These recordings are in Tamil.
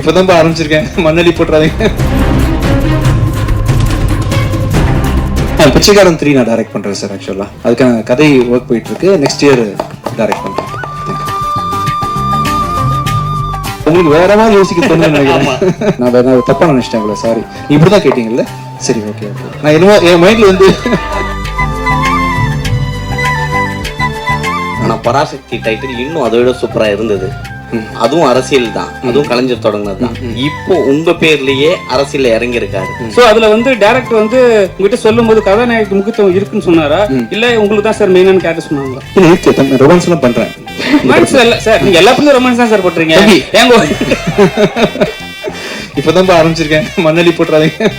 இப்பதான் ஆரம்பிச்சிருக்கேன், மண்ணடி போட்டுறாதீங்க. பிச்சைக்காரன் 3 நான் டைரக்ட் பண்றேன் சார். ஆக்சுவலா அதுக்கான கதை ஒர்க் போயிட்டு இருக்கு. நெக்ஸ்ட் இயர் டைரக்ட் பண்றேன். உங்களுக்கு வேற மாதிரி யோசிக்க தோணுன்னு நினைக்கிறேன். நான் வேற தப்பா நினைச்சிட்டேன் உங்களை, சாரி. இப்படிதான் கேட்டீங்கல்ல, சரி ஓகே ஓகே. நான் என்னமோ என் மைண்ட்ல வந்து ஆனா பராசக்தி டைட்டில் இன்னும் அதை விட சூப்பரா இருந்தது. அதுவும் அரசியல் தான், அதுவும் கலைஞர் தொடங்கினது தான். இப்போ உங்க பேர்லயே அரசியல் இறங்கி இருக்காரு. சோ அதுல வந்து டைரக்டர் வந்து உங்ககிட்ட சொல்லும் போது கதாநாயகத்துக்கு முக்கியத்துவம் இருக்குன்னு சொன்னாரா, இல்ல உங்களுக்கு தான் சார் மெயினான கேரக்டர் சொன்னாங்களா? இல்ல இருக்கு, ரொமான்ஸ் எல்லாம் பண்றேன். ரொமான்ஸ் இல்ல சார், நீங்க எல்லா பக்கம் ரொமான்ஸ் தான் சார் போட்டுறீங்க. ஏங்க இப்பதான் ஆரம்பிச்சிருக்கேன், மண்ணடி போட்டுறாதீங்க.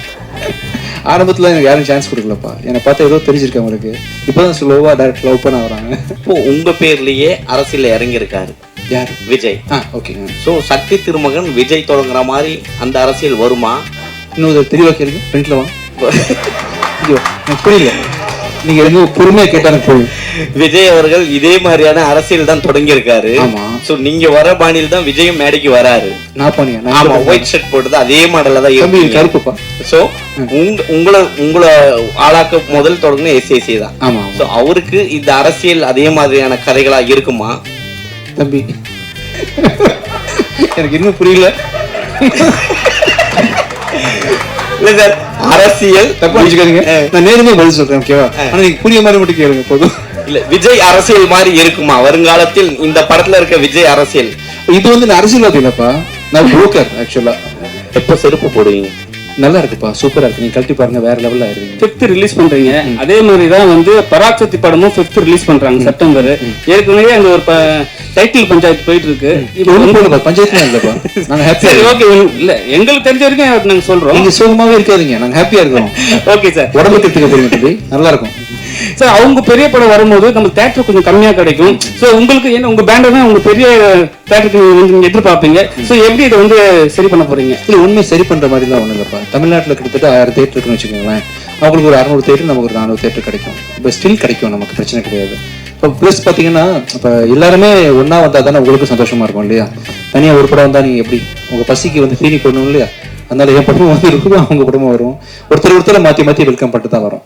ஆரம்பத்துல எனக்கு யாரும் சான்ஸ் கொடுக்கலப்பா. என்னை பார்த்தா ஏதோ தெரிஞ்சிருக்கேன் உங்களுக்கு. இப்பதான் ஸ்லோவா டைரக்ட் லவ் பண்ண வராங்க. இப்போ உங்க பேர்லயே அரசியல் இறங்கி இருக்காரு. யாரு? விஜய். ஓகே. சோ சக்தி திருமகன் விஜய் தொடங்குற மாதிரி அந்த அரசியல் வருமா? இன்னொரு தெளிவா கேளுங்க, ஃப்ரண்ட்ல வா. எனக்கு புரியல, நீங்க எங்க பொறுமையா கேட்டா எனக்கு புரியும். விஜய் அவர்கள் இதே மாதிரியான அரசியல் தான் தொடங்கி இருக்காரு. ஆமா. சோ நீங்க வர பாணியில் தான் விஜயும் மேடைக்கு வராரு. நான் பண்ணியா? ஆமா, ஒயிட் ஷர்ட் போட்டது அதே மாடல்ல தான் இருக்கு. கருப்புப்பா. சோ உங்களை ஆளாக்க முதல் தொடங்கின எஸ்ஏசி தான். ஆமா. சோ அவருக்கு இந்த அரசியல் அதே மாதிரியான கதைகளா இருக்குமா? தம்பி எனக்கு இன்னும் புரியல. இல்ல சார், அரசியல் தப்பா வச்சுக்காதீங்க, நான் நேர்மையா பதில் சொல்றேன், ஓகேவா? ஆனா நீங்க புரிய மாதிரி மட்டும் கேளுங்க போதும். இல்ல, விஜய் அரசியல் மாதிரி இருக்குமா வருங்காலத்தில்? இந்த படத்துல இருக்க விஜய் அரசியல் இது வந்து நான் அரசியல்வாதி இல்லப்பா, நான் புரோக்கர். ஆக்சுவலா எப்ப செருப்பு போடுவீங்க? நல்லா இருக்குப்பா, சூப்பரா இருக்கு. நீங்க கழட்டி பாருங்க, வேற லெவல்ல ஆயிருவீங்க. 5th ரிலீஸ் பண்றீங்க. அதே மாதிரி தான் வந்து பராசக்தி படமும் 5th ரிலீஸ் பண்றாங்க செப்டம்பர். ஏற்கனவே அங்க ஒரு டைட்டில் பஞ்சாயத்து போயிட்டு இருக்கு. பஞ்சாயத்து இல்லப்பா, நாங்க ஹாப்பியா. சரி ஓகே. இல்ல, எங்களுக்கு தெரிஞ்ச வரைக்கும் நாங்க சொல்றோம். நீங்க சோகமாவே இருக்காதீங்க, நாங்க ஹாப்பியா இருக்கோம். Okay sir. உடம்பு கெடுத்துக்க போறீங்க தம்பி, நல்லா இருக்கும் சார். அவங்க பெரிய படம் வரும்போது நம்ம தியேட்டர் கொஞ்சம் கம்மியா கிடைக்கும். சோ உங்களுக்கு என்ன, உங்க பேண்டை தான் உங்க பெரிய தியேட்டருக்கு நீங்க எதிர்பார்ப்பீங்க. சோ எப்படி இதை வந்து சரி பண்ண போறீங்க? இல்ல, உண்மை சரி பண்ற மாதிரி எல்லாம் ஒண்ணு இல்லப்பா. தமிழ்நாட்டுல கிட்டத்தட்ட 1000 தியேட்டர் இருக்குன்னு வச்சுக்கோங்களேன். அவங்களுக்கு ஒரு 600 தியேட்டர், நமக்கு ஒரு 400 தியேட்டர் கிடைக்கும். இப்போ ஸ்டில் கிடைக்கும், நமக்கு பிரச்சனை கிடையாது. இப்போ ப்ளஸ் பாத்தீங்கன்னா, இப்போ எல்லாருமே ஒன்னா வந்தா தானே உங்களுக்கு சந்தோஷமா இருக்கும் இல்லையா? தனியா ஒரு படம் வந்தா நீங்க எப்படி உங்க பசிக்கு வந்து தீனி போடணும் இல்லையா? அதனால என் படமும் வந்து இருக்கும், அவங்க படமும் வரும். ஒருத்தர் மாத்தி மாத்தி வெல்கம் பண்ணிட்டு தான் வரும்.